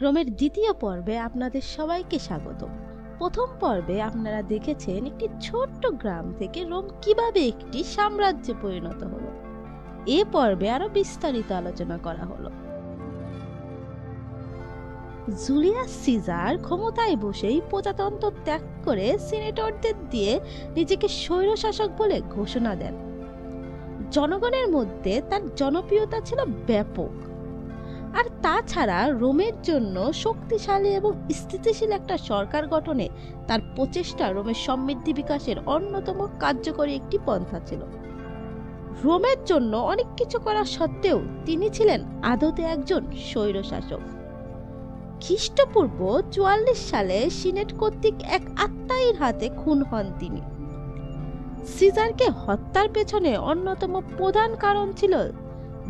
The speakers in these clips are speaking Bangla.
রোমের দ্বিতীয় পর্বে আপনাদের সবাইকে স্বাগত। প্রথম পর্বে আপনারা দেখেছেন একটি ছোট্ট গ্রাম থেকে রোম কিভাবে একটি সাম্রাজ্যে পরিণত হলো। এ পর্বে আরো বিস্তারিত আলোচনা করা হলো। জুলিয়াস সিজার ক্ষমতায় বসেই প্রজাতন্ত্র ত্যাগ করে সিনেটরদের দিয়ে নিজেকে স্বৈরশাসক বলে ঘোষণা দেন। জনগণের মধ্যে তার জনপ্রিয়তা ছিল ব্যাপক, আর তাছাড়া রোমের জন্য শক্তিশালী এবং স্থিতিশীল একটা সরকার গঠনে তার প্রচেষ্টা রোমের সমৃদ্ধি বিকাশের অন্যতম কার্যকরী একটি পন্থা ছিল। রোমের জন্য অনেক কিছু করা সত্ত্বেও তিনি ছিলেন আদতে একজন স্বৈরশাসক। খ্রিস্টপূর্ব ৪৪ সালে সিনেট কর্তৃক এক আত্মায়ীর হাতে খুন হন তিনি। সিজারকে হত্যার পেছনে অন্যতম প্রধান কারণ ছিল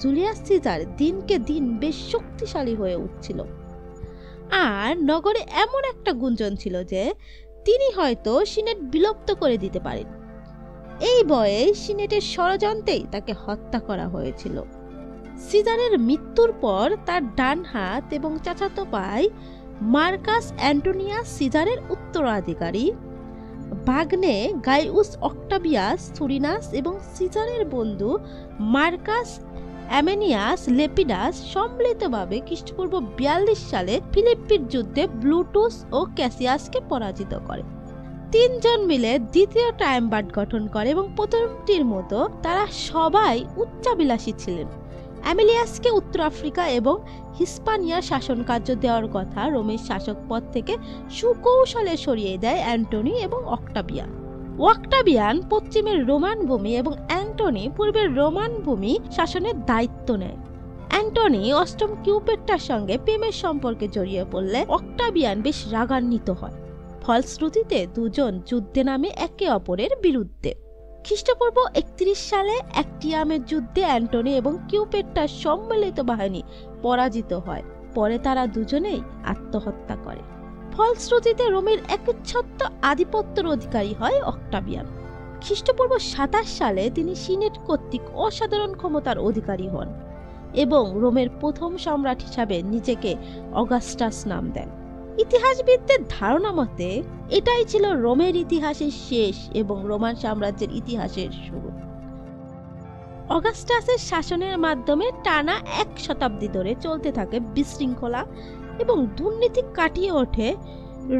জুলিয়াস সিজার দিনকে দিন বেশ শক্তিশালী হয়ে উঠছিল, আর নগরে এমন একটা গুঞ্জন ছিল যে তিনি হয়তো সিনেট বিলুপ্ত করে দিতে পারেন। এই ভয়ে সিনেটের ষড়যন্ত্রেই তাকে হত্যা করা হয়েছিল। সিজারের মৃত্যুর পর তার ডান হাত এবং চাচাতো ভাই মার্কাস অ্যান্টোনিয়াস সিজারের উত্তরাধিকারী, ভাগ্নে গাইউস অক্টাভিয়াস সুরিনাস এবং সিজারের বন্ধু মার্কাস অ্যামেনিয়াস লেপিডাস সম্মিলিতভাবে খ্রিস্টপূর্ব ৪২ সালে ফিলিপ্পির যুদ্ধে ব্লুটুস ও ক্যাসিয়াসকে পরাজিত করে। তিনজন মিলে দ্বিতীয় ট্রায়াম্ভার্ট গঠন করে এবং প্রথমটির মতো তারা সবাই উচ্চাভিলাষী ছিলেন। অ্যামিলিয়াসকে উত্তর আফ্রিকা এবং হিস্পানিয়ার শাসন কার্য দেওয়ার কথা রোমের শাসক পদ থেকে সুকৌশলে সরিয়ে দেয় অ্যান্টনি এবং অক্টাভিয়ান। অক্টাভিয়ান পশ্চিমের রোমান ভূমি এবং অ্যান্টনি পূর্বের রোমান ভূমি শাসনের দায়িত্ব নেয়। অ্যান্টনি অষ্টম কিউপেট্টার সঙ্গে প্রেমের সম্পর্কে জড়িয়ে পড়লে অক্টাভিয়ান বেশ রাগান্বিত হয়। ফলশ্রুতিতে দুজন যুদ্ধে নামে একে অপরের বিরুদ্ধে। খ্রিস্টপূর্ব ৩১ সালে অ্যাক্টিয়ামের যুদ্ধে অ্যান্টনি এবং কিউপেট্টার সম্মিলিত বাহিনী পরাজিত হয়। পরে তারা দুজনেই আত্মহত্যা করে। ফলশ্রুতিতে রোমের একচ্ছত্র আধিপত্যের অধিকারী হয় অক্টাভিয়ান। খ্রিস্টপূর্ব ২৭ সালে তিনি সিনেট কর্তৃক অসাধারণ ক্ষমতার অধিকারী হন এবং রোমের প্রথম সম্রাট হিসাবে নিজেকে অগাস্টাস নাম দেন। ইতিহাসবিদদের ধারণা মতে এটাই ছিল রোমের ইতিহাসের শেষ এবং রোমান সাম্রাজ্যের ইতিহাসের শুরু। অগাস্টাসের শাসনের মাধ্যমে টানা ১ শতাব্দী ধরে চলতে থাকে বিশৃঙ্খলা এবং দুর্নীতি কাটিয়ে ওঠে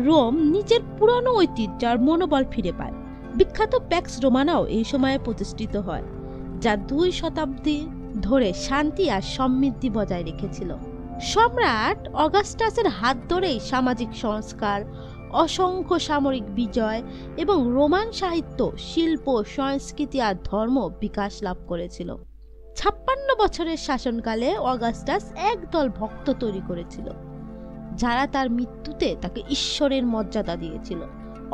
রোম নিজের পুরানো ঐতিহ্য আর মনোবল ফিরে পায়। বিখ্যাত প্যাক্স রোমানাও এই সময়ে প্রতিষ্ঠিত হয়, যা ২ শতাব্দী ধরে শান্তি আর সমৃদ্ধি বজায় রেখেছিল। সম্রাট অগাস্টাসের হাত ধরেই সামাজিক সংস্কার, অসংখ্য সামরিক বিজয় এবং রোমান সাহিত্য, শিল্প, সংস্কৃতি আর ধর্ম বিকাশ লাভ করেছিল। ৫৬ বছরের শাসনকালে অগাস্টাস একদল ভক্ত তৈরি করেছিল, যারা তার মৃত্যুতে তাকে ঈশ্বরের মর্যাদা দিয়েছিল।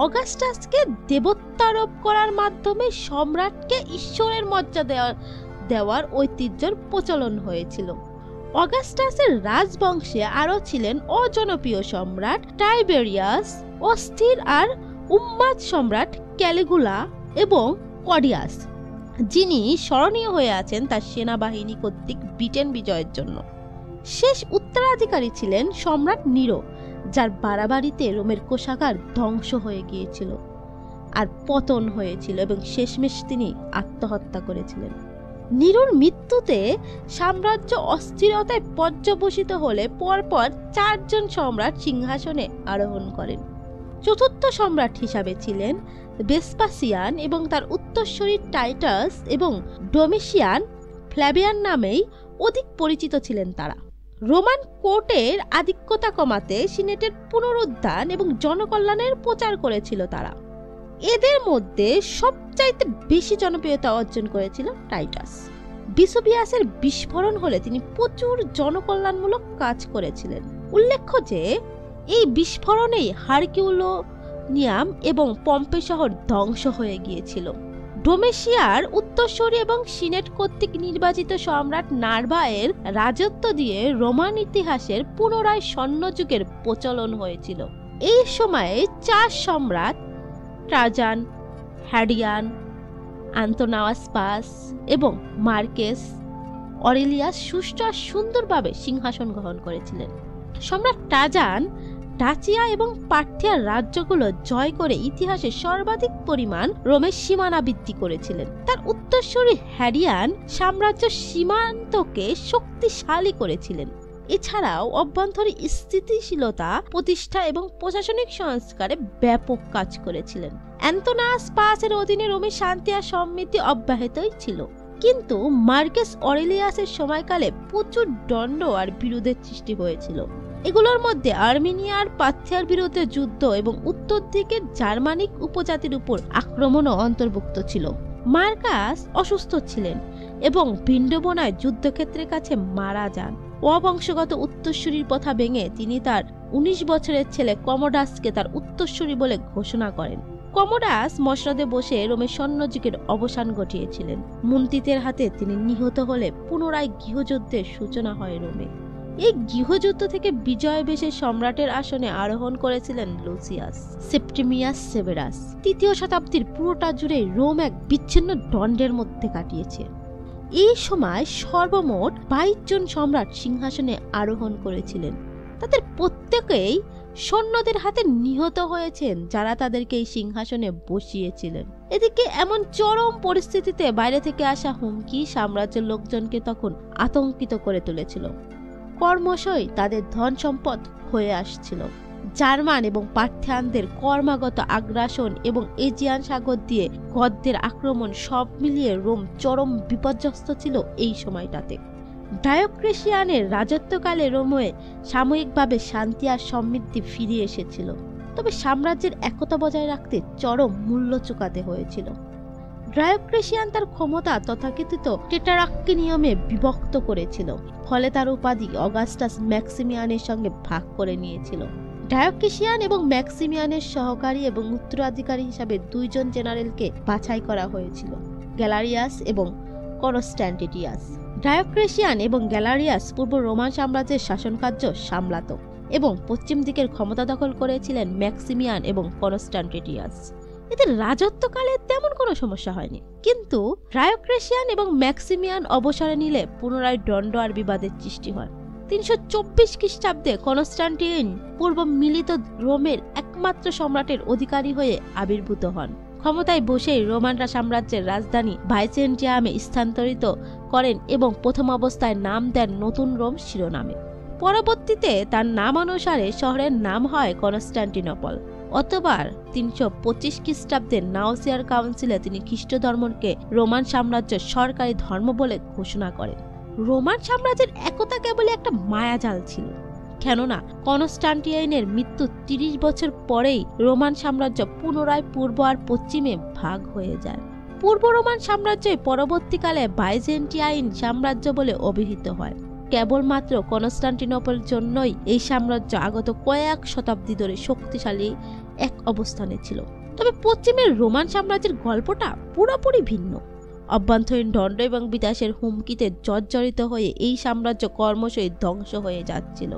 অগাস্টাসকে দেবত্বারোপ করার মাধ্যমে সম্রাটকে ঈশ্বরের মর্যাদা দেওয়ার ঐতিহ্যের প্রচলন হয়েছিল। অগাস্টাসের রাজবংশে আরও ছিলেন অজনপ্রিয় সম্রাট টাইবেরিয়াস, অস্থির আর উন্মাদ সম্রাট ক্যালিগুলা এবং ক্লডিয়াস, যিনি স্মরণীয় হয়ে আছেন তার সেনাবাহিনী কর্তৃক ব্রিটেন বিজয়ের জন্য। শেষ উত্তরাধিকারী ছিলেন সম্রাট নিরো, যার বাড়াবাড়িতে রোমের কোষাগার ধ্বংস হয়ে গিয়েছিল আর পতন হয়েছিল এবং শেষমেশ তিনি আত্মহত্যা করেছিলেন। নিরোর মৃত্যুতে সাম্রাজ্য অস্থিরতায় পর্যবসিত হলে পরপর ৪ জন সম্রাট সিংহাসনে আরোহণ করেন। চতুর্থ সম্রাট হিসাবে ছিলেন ভেসপাসিয়ান এবং তার উত্তরসূরি টাইটাস এবং ডোমিশিয়ান ফ্ল্যাভিয়ান নামেই অধিক পরিচিত ছিলেন তারা। রোমান কোর্টের আধিক্যতা কমাতে সিনেটের পুনরুত্থান এবং জনকল্যাণের প্রচার করেছিল তারা। এদের মধ্যে সবচাইতে বেশি জনপ্রিয়তা অর্জন করেছিল টাইটাস। বিসুবিয়াসের বিস্ফোরণ হলে তিনি প্রচুর জনকল্যাণমূলক কাজ করেছিলেন। উল্লেখ্য যে এই বিস্ফোরণেই হারকিউলোনিয়াম এবং পম্পে শহর ধ্বংস হয়ে গিয়েছিল। ডোমেশিয়ার উত্তরসূরি এবং সিনেট কর্তৃক নির্বাচিত সম্রাট নার্ভা এর রাজত্ব দিয়ে রোমান ইতিহাসের পুনরায় স্বর্ণযুগের প্রচলন হয়েছিল। এই সময়ে ৪ সম্রাট ট্রাজান, হ্যাডিয়ান, আন্তোনাওয়াস পাস এবং মার্কেস অরেলিয়াস সুষ্ঠু আর সুন্দরভাবে সিংহাসন গ্রহণ করেছিলেন। সম্রাট ট্রাজান ডাচিয়া এবং পার্থিয়ার রাজ্যগুলো জয় করে ইতিহাসে সর্বাধিক পরিমাণ রোমের সীমানা বৃদ্ধি করেছিলেন। তার উত্তরসূরি হ্যাডিয়ান সাম্রাজ্য সীমান্তকে শক্তিশালী করেছিলেন। এছাড়াও অভ্যন্তরীণ স্থিতিশীলতা প্রতিষ্ঠা এবং প্রশাসনিক সংস্কারে ব্যাপক কাজ করেছিলেন। অ্যান্তোনাস পাসের অধীনে রোমের শান্তি আর সমৃদ্ধি অব্যাহতই ছিল, কিন্তু মার্কাস অরেলিয়াসের সময়কালে প্রচুর দ্বন্দ্ব আর বিরোধের সৃষ্টি হয়েছিল। এগুলোর মধ্যে আর্মেনিয়ার পার্থিয়ার বিরুদ্ধে যুদ্ধ এবং উত্তর দিকের জার্মানিক উপজাতির উপর আক্রমণও অন্তর্ভুক্ত ছিল। মার্কাস অসুস্থ ছিলেন এবং ভিন্ডবনায় যুদ্ধক্ষেত্রের কাছে মারা যান। অবংশগত উত্তরসূরির কথা ভেঙে তিনি তার 19 বছরের ছেলে কমোডাসকে তার উত্তরসূরি বলে ঘোষণা করেন। কমোডাস মসনদে বসে রোমের স্বর্ণযুগের অবসান ঘটিয়েছিলেন। মুন্তিতের হাতে তিনি নিহত হলে পুনরায় গৃহযুদ্ধের সূচনা হয় রোমে। এই গৃহযুদ্ধ থেকে বিজয় বেশে সম্রাটের আসনে আরোহণ করেছিলেন লুসিয়াস সেপ্টিমিয়াস সেভেরাস। 3য় শতাব্দীর পুরোটা জুড়ে রোম এক বিচ্ছিন্ন দ্বন্দ্বের মধ্যে কাটিয়েছে। এই সময় সর্বমোট 22 জন সম্রাট সিংহাসনে আরোহণ করেছিলেন। তাদের প্রত্যেকেই সৈন্যদের হাতে নিহত হয়েছেন, যারা তাদেরকে এই সিংহাসনে বসিয়েছিলেন। এদিকে এমন চরম পরিস্থিতিতে বাইরে থেকে আসা হুমকি সাম্রাজ্যের লোকজনকে তখন আতঙ্কিত করে তুলেছিল। ক্রমশই তাদের ধন সম্পদ হয়ে আসছিল। জার্মান এবং পার্থিয়ানদের ক্রমাগত আগ্রাসন এবং এজিয়ান সাগর দিয়ে গদদের আক্রমণ সব মিলিয়ে রোম চরম বিপর্যস্ত ছিল এই সময়টাতে। ডায়োক্লেশিয়ানের রাজত্বকালে রোমে সাময়িকভাবে শান্তি আর সমৃদ্ধি ফিরে এসেছিল, তবে সাম্রাজ্যের একতা বজায় রাখতে চরম মূল্য চুকাতে হয়েছিল। ডায়োক্লেশিয়ান তার ক্ষমতা তথাকথিত টেটারাক্কি নিয়মে বিভক্ত করেছিল, ফলে তার উপাধি অগাস্টাস ম্যাক্সিমিয়ানের সঙ্গে ভাগ করে নিয়েছিল। ডায়োক্লেশিয়ান এবং ম্যাক্সিমিয়ানের সহকারী এবং উত্তরাধিকারী হিসাবে 2 জন জেনারেলকে বাছাই করা হয়েছিল, গ্যালারিয়াস এবং কনস্ট্যান্টিনিয়াস। ডায়োক্লেশিয়ান এবং গ্যালারিয়াস পূর্ব রোমান সাম্রাজ্যের শাসনকার্য সামলাত এবং পশ্চিম দিকের ক্ষমতা দখল করেছিলেন ম্যাক্সিমিয়ান এবং কনস্ট্যান্টিনিয়াস। এদের রাজত্বকালে তেমন কোনো সমস্যা হয়নি, কিন্তু ডায়োক্লেশিয়ান এবং ম্যাক্সিমিয়ান অবসরে নিলে পুনরায় দ্বন্দ্ব আর বিবাদের সৃষ্টি হয়। 324 খ্রিস্টাব্দে কনস্ট্যান্টিন পূর্ব মিলিত রোমের একমাত্র সম্রাটের অধিকারী হয়ে আবির্ভূত হন। ক্ষমতায় বসেই রোমানরা সাম্রাজ্যের রাজধানী বাইজেন্টিয়ামে স্থানান্তরিত করেন এবং প্রথম অবস্থায় নাম দেন নতুন রোম শিরোনামে। পরবর্তীতে তার নাম অনুসারে শহরের নাম হয় কনস্ট্যান্টিনোপল। অতবার 325 খ্রিস্টাব্দে নাউসিয়ার কাউন্সিলে তিনি খ্রিস্ট ধর্মকে রোমান সাম্রাজ্যের সরকারি ধর্ম বলে ঘোষণা করেন। রোমান সাম্রাজ্যের একতা কেবল একটা মায়াজাল ছিল, কেননা কনস্ট্যান্টিনের মৃত্যু 30 বছর পরেই রোমান সাম্রাজ্য পুনরায় পূর্ব আর পশ্চিমে ভাগ হয়ে যায়। পূর্ব রোমান সাম্রাজ্যই পরবর্তীকালে বাইজেন্টাইন সাম্রাজ্য বলে অভিহিত হয়। কেবলমাত্র কনস্ট্যান্টিনোপল জন্যই এই সাম্রাজ্য আগত কয়েক শতাব্দী ধরে শক্তিশালী এক অবস্থানে ছিল। তবে পশ্চিমের রোমান সাম্রাজ্যের গল্পটা পুরোপুরি ভিন্ন। অভ্যন্তরীণ দ্বন্দ্ব এবং বিনাশের হুমকিতে জর্জরিত হয়ে এই সাম্রাজ্য ক্রমশই ধ্বংস হয়ে যাচ্ছিল।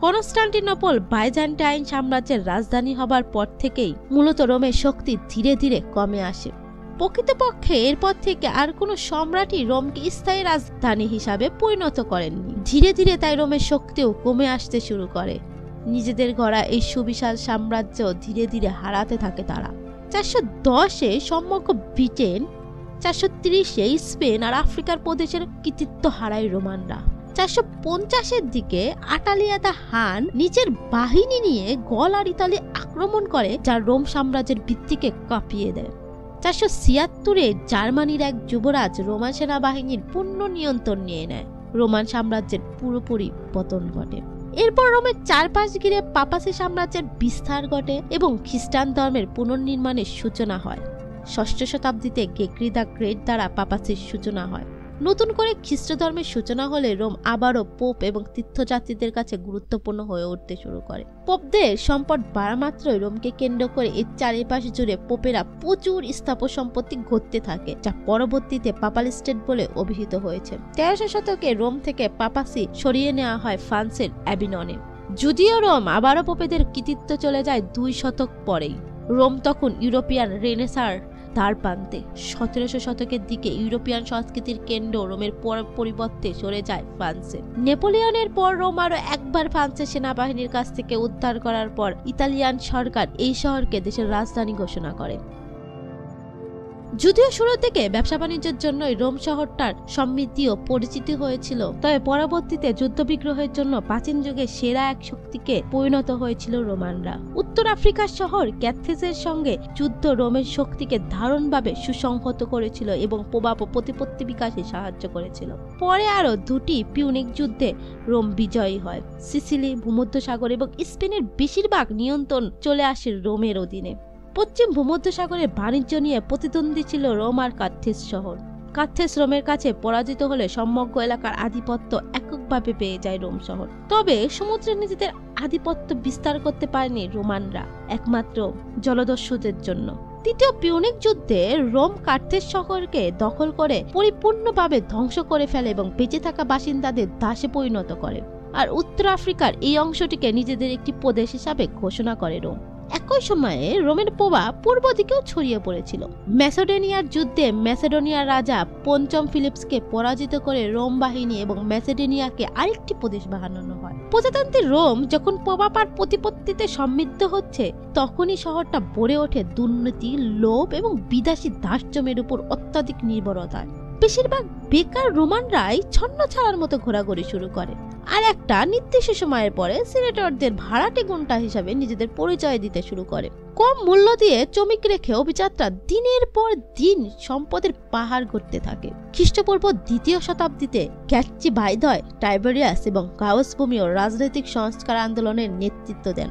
কনস্ট্যান্টিনোপল বাইজেন্টাইন সাম্রাজ্যের রাজধানী হবার পর থেকেই মূলত রোমের শক্তি ধীরে ধীরে কমে আসে। প্রকৃতপক্ষে এরপর থেকে আর কোনো সম্রাটই রোমকে স্থায়ী রাজধানী হিসাবে পরিণত করেননি। ধীরে ধীরে তাই রোমের শক্তিও কমে আসতে শুরু করে। নিজেদের গড়া এই সুবিশাল সাম্রাজ্য ধীরে ধীরে হারাতে থাকে তারা। 410-এ সমগ্র ব্রিটেন, 430-এ স্পেন আর আফ্রিকার প্রদেশের কৃতিত্ব হারায় রোমানরা। 450-এর দিকে আটালিয়াদা হান নিজের বাহিনী নিয়ে গল আর ইতালি আক্রমণ করে, যা রোম সাম্রাজ্যের ভিত্তিকে কাঁপিয়ে দেয়। 476-এ জার্মানির এক যুবরাজ রোমান সেনাবাহিনীর পূর্ণ নিয়ন্ত্রণ নিয়ে নেয়। রোমান সাম্রাজ্যের পুরোপুরি পতন ঘটে। এরপর রোমের চারপাশ ঘিরে পাপাসি সাম্রাজ্যের বিস্তার ঘটে এবং খ্রিস্টান ধর্মের পুনর্নির্মাণের সূচনা হয়। 6ষ্ঠ শতাব্দীতে গ্রেগরি দ্য গ্রেট দ্বারা পাপাসির সূচনা হয়। নতুন করে খ্রিস্ট ধর্মের সূচনা হলে রোম আবারও পোপ এবং তীর্থযাত্রীদের কাছে গুরুত্বপূর্ণ হয়ে উঠতে শুরু করে। পোপদের সম্পদ বাড়া মাত্রই রোমকে কেন্দ্র করে এর চারিপাশ জুড়ে পোপেরা প্রচুর স্থাপত্য সম্পত্তি গড়তে থাকে, যা পরবর্তীতে পাপাল স্টেট বলে অভিহিত হয়েছে। 13শ শতকে রোম থেকে পাপাসি সরিয়ে নেওয়া হয় ফ্রান্সের অ্যাভিননে। যদিও রোম আবারও পোপেদের কৃতিত্ব চলে যায় 2 শতক পরেই। রোম তখন ইউরোপিয়ান রেনেসাঁর দ্বার প্রান্তে। 1700 শতকের দিকে ইউরোপিয়ান সংস্কৃতির কেন্দ্র রোমের পরিবর্তে সরে যায় ফ্রান্সে। নেপোলিয়নের পর রোম আরো একবার ফ্রান্সের সেনাবাহিনীর কাছ থেকে উদ্ধার করার পর ইতালিয়ান সরকার এই শহরকে দেশের রাজধানী ঘোষণা করে। যদিও শুরু থেকে ব্যবসা বাণিজ্যের জন্যই রোম শহরটার সমৃদ্ধি ও পরিচিতি হয়েছিল, তবে পরবর্তীতে যুদ্ধবিগ্রহের জন্য প্রাচীন যুগে সেরা এক শক্তিকে পরিণত হয়েছিল রোমানরা। উত্তর আফ্রিকার শহর ক্যাথেসের সঙ্গে যুদ্ধ রোমের শক্তিকে দারুণভাবে সুসংহত করেছিল এবং প্রভাব ও প্রতিপত্তি বিকাশে সাহায্য করেছিল। পরে আরো দুটি পিউনিক যুদ্ধে রোম বিজয়ী হয়। সিসিলি, ভূমধ্যসাগর এবং স্পেনের বেশিরভাগ নিয়ন্ত্রণ চলে আসে রোমের অধীনে। পশ্চিম ভূমধ্যসাগরের বাণিজ্য নিয়ে প্রতিদ্বন্দ্বী ছিল রোম আর কার্থেজ শহর। কার্থেজ রোমের কাছে পরাজিত হলে সমগ্র এলাকার আধিপত্য এককভাবে পেয়ে যায় রোম শহর। তবে সমুদ্রে নিজেদের আধিপত্য বিস্তার করতে পারেনি রোমানরা, একমাত্র জলদস্যুদের জন্য। তৃতীয় পিউনিক যুদ্ধে রোম কার্থেজ শহরকে দখল করে পরিপূর্ণভাবে ধ্বংস করে ফেলে এবং বেঁচে থাকা বাসিন্দাদের দাসে পরিণত করে। আর উত্তর আফ্রিকার এই অংশটিকে নিজেদের একটি প্রদেশ হিসাবে ঘোষণা করে রোম। একই সময়ে রোমের প্রভাব পূর্ব দিকেও ছড়িয়ে পড়েছিল। ম্যাসেডোনিয়ার যুদ্ধে ম্যাসেডোনিয়ার রাজা পঞ্চম ফিলিপসকে পরাজিত করে রোম বাহিনী এবং ম্যাসেডোনিয়াকে আরেকটি প্রদেশ বানানো হয়। প্রজাতন্ত্রী রোম যখন প্রভাব আর প্রতিপত্তিতে সমৃদ্ধ হচ্ছে, তখনই শহরটা ভরে ওঠে দুর্নীতি, লোভ এবং বিদেশি দাসজমের উপর অত্যাধিক নির্ভরতায়। বেশিরভাগ বেকার রোমানরাই ছন্ন ছাড়ার মতো ঘোরাঘুরি শুরু করে। আর একটা নির্দিষ্ট সময়ের পরে সিনেটরদের ভাড়াটে গুন্ডা হিসাবে নিজেদের পরিচয় দিতে শুরু করে। কম মূল্য দিয়ে চমিক রেখে অভিযাত্রা দিনের পর দিন সম্পদের পাহাড় গড়তে থাকে। খ্রিস্টপূর্ব 2য় শতাব্দীতে ক্যাটচি ভাইদয়, টাইবেরিয়াস এবং গাউস ভূমিও রাজনৈতিক সংস্কার আন্দোলনের নেতৃত্ব দেন।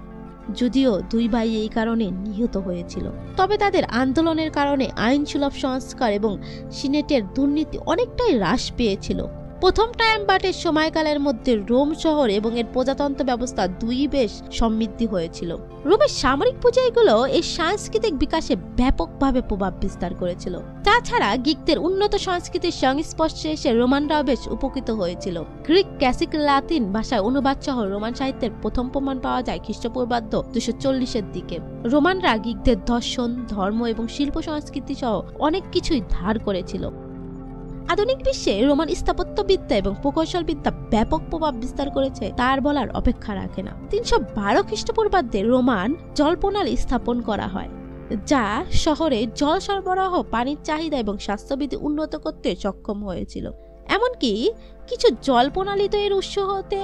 যদিও দুই ভাই এই কারণে নিহত হয়েছিল, তবে তাদের আন্দোলনের কারণে আইন সুলভ সংস্কার এবং সিনেটের দুর্নীতি অনেকটাই হ্রাস পেয়েছিল। প্রথম ট্রায়াম্ভার্টের সময়কালের মধ্যে রোম শহর এবং এর প্রজাতন্ত্র ব্যবস্থা দুই বেশ সমৃদ্ধি হয়েছিল। রোমের সামরিক পূজাগুলো এই সাংস্কৃতিক বিকাশে ব্যাপকভাবে প্রভাব বিস্তার করেছিল। তাছাড়া গ্রিকদের উন্নত সংস্কৃতির সংস্পর্শে এসে রোমানরাও বেশ উপকৃত হয়েছিল। গ্রিক ক্লাসিক লাতিন ভাষায় অনুবাদ সহ রোমান সাহিত্যের প্রথম প্রমাণ পাওয়া যায় খ্রিস্টপূর্বাব্দ 240-এর দিকে। রোমানরা গ্রিকদের দর্শন, ধর্ম এবং শিল্প সংস্কৃতি সহ অনেক কিছুই ধার করেছিল। আধুনিক বিশ্বে রোমান স্থাপত্যবিদ্যা এবং প্রকৌশল বিদ্যা ব্যাপক প্রভাব বিস্তার করেছে তার বলার অপেক্ষা রাখে না। 312 খ্রিস্টপূর্বাব্দে রোমান জলপ্রণালী স্থাপন করা হয়, যা শহরে জল সরবরাহ, পানির চাহিদা এবং স্বাস্থ্যবিধি উন্নত করতে সক্ষম হয়েছিল। এমনকি কিছু জলপ্রণালী তৈরির উৎস হতে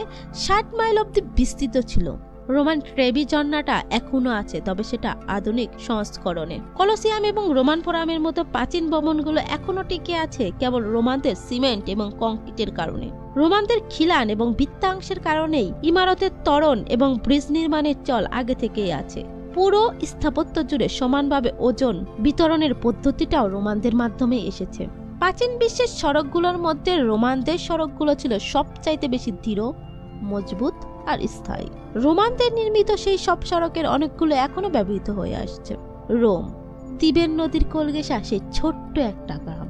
60 মাইল অব্দি বিস্তৃত ছিল। রোমান ট্রেভি ঝর্ণাটা এখনো আছে, তবে সেটা আধুনিক সংস্করণে। কলোসিয়াম এবং রোমান ফোরামের মতো প্রাচীন ভবনগুলো এখনো টিকে আছে কেবল রোমানদের সিমেন্ট এবং কংক্রিটের কারণে। রোমানদের খিলান এবং বৃত্তাংশের কারণেই ইমারতের ত্বরণ এবং ব্রিজ নির্মাণের চল আগে থেকেই আছে। পুরো স্থাপত্য জুড়ে সমানভাবে ওজন বিতরণের পদ্ধতিটাও রোমানদের মাধ্যমে এসেছে। প্রাচীন বিশ্বের সড়কগুলোর মধ্যে রোমানদের সড়কগুলো ছিল সবচাইতে বেশি দৃঢ়, মজবুত আর স্থায়ী। রোমানদের নির্মিত সেই সব সড়কের অনেকগুলো এখনো ব্যবহৃত হয়ে আসছে। রোম, তিবের নদীর কোল ঘেঁষা সেই ছোট্ট একটা গ্রাম।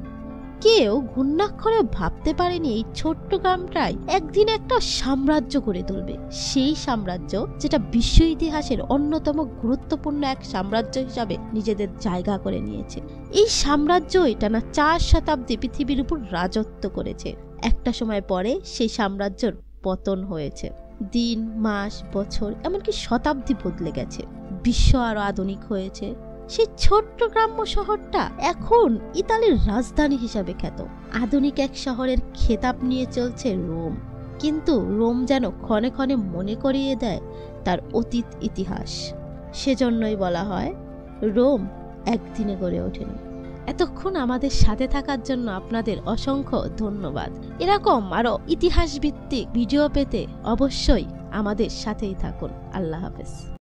কেউ ঘূর্ণাক্ষরেও ভাবতে পারেনি এই ছোট্ট গ্রামটাই একদিন একটা সাম্রাজ্য গড়ে তুলবে। সেই সাম্রাজ্য যেটা বিশ্ব ইতিহাসের অন্যতম গুরুত্বপূর্ণ এক সাম্রাজ্য হিসাবে নিজেদের জায়গা করে নিয়েছে। এই সাম্রাজ্যই টানা 4 শতাব্দী পৃথিবীর উপর রাজত্ব করেছে। একটা সময় পরে সেই সাম্রাজ্যের পতন হয়েছে। দিন, মাস, বছর, এমনকি শতাব্দী বদলে গেছে। বিশ্ব আরো আধুনিক হয়েছে। সেই ছোট্ট গ্রাম্য শহরটা এখন ইতালির রাজধানী হিসাবে খ্যাত। আধুনিক এক শহরের খেতাব নিয়ে চলছে রোম, কিন্তু রোম যেন ক্ষণে ক্ষণে মনে করিয়ে দেয় তার অতীত ইতিহাস। সেজন্যই বলা হয় রোম একদিনে গড়ে ওঠেনি। এতক্ষণ আমাদের সাথে থাকার জন্য আপনাদের অসংখ্য ধন্যবাদ। এরকম আরো ইতিহাস ভিত্তিক ভিডিও পেতে অবশ্যই আমাদের সাথেই থাকুন। আল্লাহ হাফেজ।